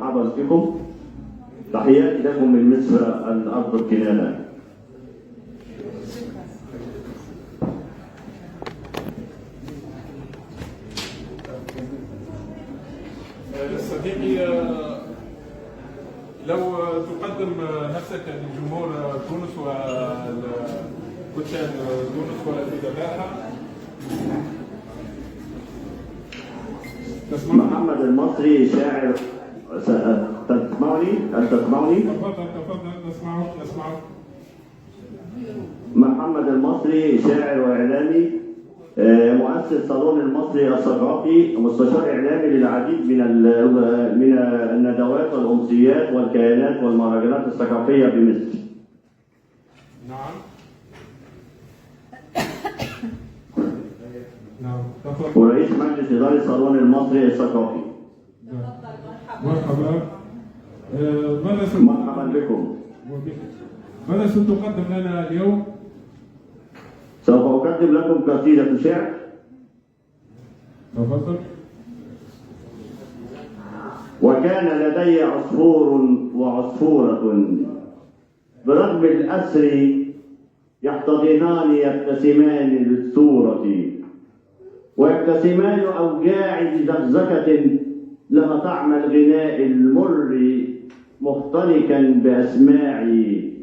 ومرحبا بكم. تحياتي لكم من مصر الأرض الكنانة. صديقي، لو تقدم نفسك لجمهور تونس وكتاب تونس والأدباء. محمد المصري شاعر. تسمعني؟ هل تسمعني؟ تفضل نسمعك. محمد المصري شاعر وإعلامي، مؤسس صالون المصري الثقافي، مستشار إعلامي للعديد من الندوات والأمسيات والكيانات والمهرجانات الثقافية بمصر. نعم. ورئيس مجلس إدارة صالون المصري الثقافي. مرحبا. مرحبا بكم. ماذا ستقدم لنا اليوم؟ سوف أقدم لكم قصيدة شعر. تفضل. وكان لدي عصفور وعصفورة برغم الأسر يحتضنان يبتسمان للصورة، ويبتسمان أوجاع بزقزقة لما طعم الغناء المر مختلقا بأسماعي.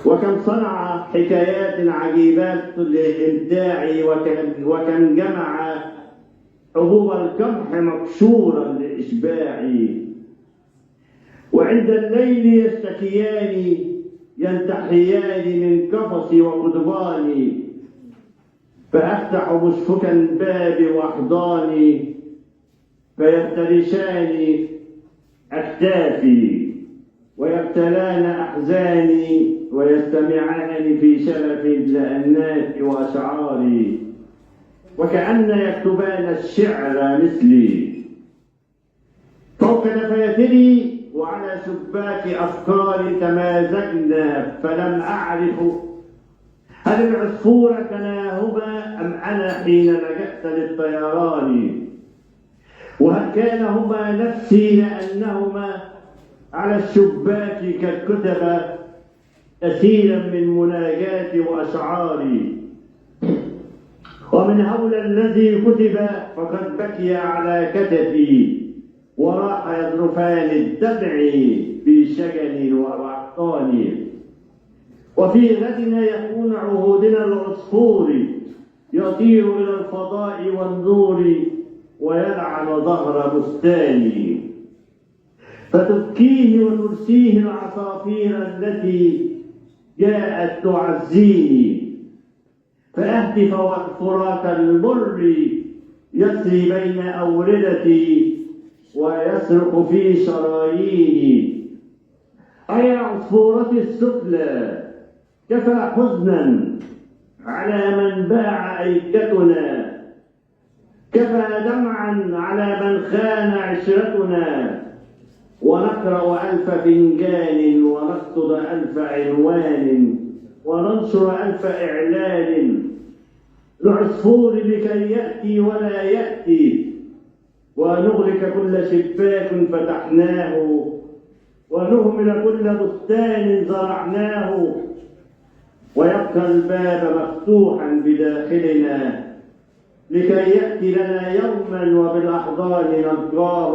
وكم صنع حكايات عجيبات لإمتاعي، وكم جمع حبوب القمح مقشورا لإشباعي. وعند الليل يشتكيان ينتحيان من قفصي وقضباني، فأفتح مشفكا بابي وأحضاني فيفترشان أكتافي، ويبتلان أحزاني ويستمعان في شلف لأنات وأشعاري، وكأن يكتبان الشعر مثلي. فوق نفايتي وعلى شباك أفكاري تمازجنا، فلم أعرف هل العصفور كلاهما أم أنا حين لجأت للطيران، وهل كان هما نفسي لأنهما على الشباك كالكتب كثيرا من مناجاتي وأشعاري. ومن هول الذي كتب فقد بكي على كتفي، وراح يذرفان الدمع في شجن وأحضاني. وفي غدنا يكون عهودنا العصفور يطير إلى الفضاء والنور ويلعن ظهر بستاني، فتبكيه وترسيه العصافير التي جاءت تعزيني، فأهتف والفرات المر يسري بين أوردتي ويصرخ في شراييني. أيا عصفورتي السفلى كفى حزنا على من باع أيكتنا، كفى دمعا على من خان عشرتنا، ونقرأ ألف فنجان ونقصد ألف عنوان وننشر ألف إعلان لعصفور لكي يأتي ولا يأتي، ونغلق كل شباك فتحناه، ونهمل كل بستان زرعناه، ويبقى الباب مفتوحا بداخلنا لكي يأتي لنا يوما وبالأحضان نلقاه،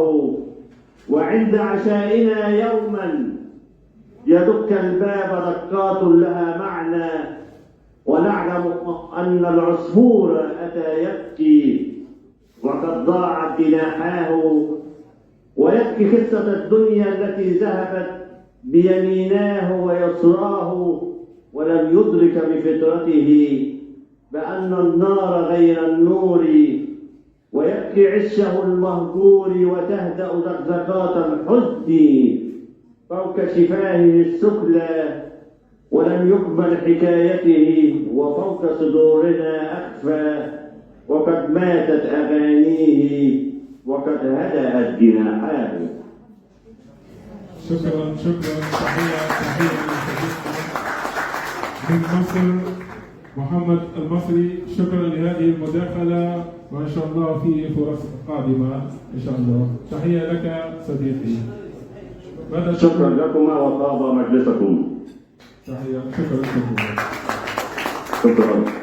وعند عشائنا يوما يدك الباب دقات لها معنى، ونعلم أن العصفور أتى يبكي وقد ضاعت جناحاه، ويبكي قصة الدنيا التي ذهبت بيميناه ويسراه، ولم يدرك بفطرته بأن النار غير النور، ويبكي عشه المهجور وتهدأ زقزقات الحزن فوق شفاهه السفلى، ولم يقبل حكايته وفوق صدورنا أخفى، وقد ماتت أغانيه وقد هدأت جناحاه. شكرا. تحية من مصر محمد المصري. شكرا لهذه المداخلة وإن شاء الله في فرص قادمة إن شاء الله. تحية لك صديقي. ماذا شكرا لكما وطاب مجلسكم. تحية. شكرا. شكرا.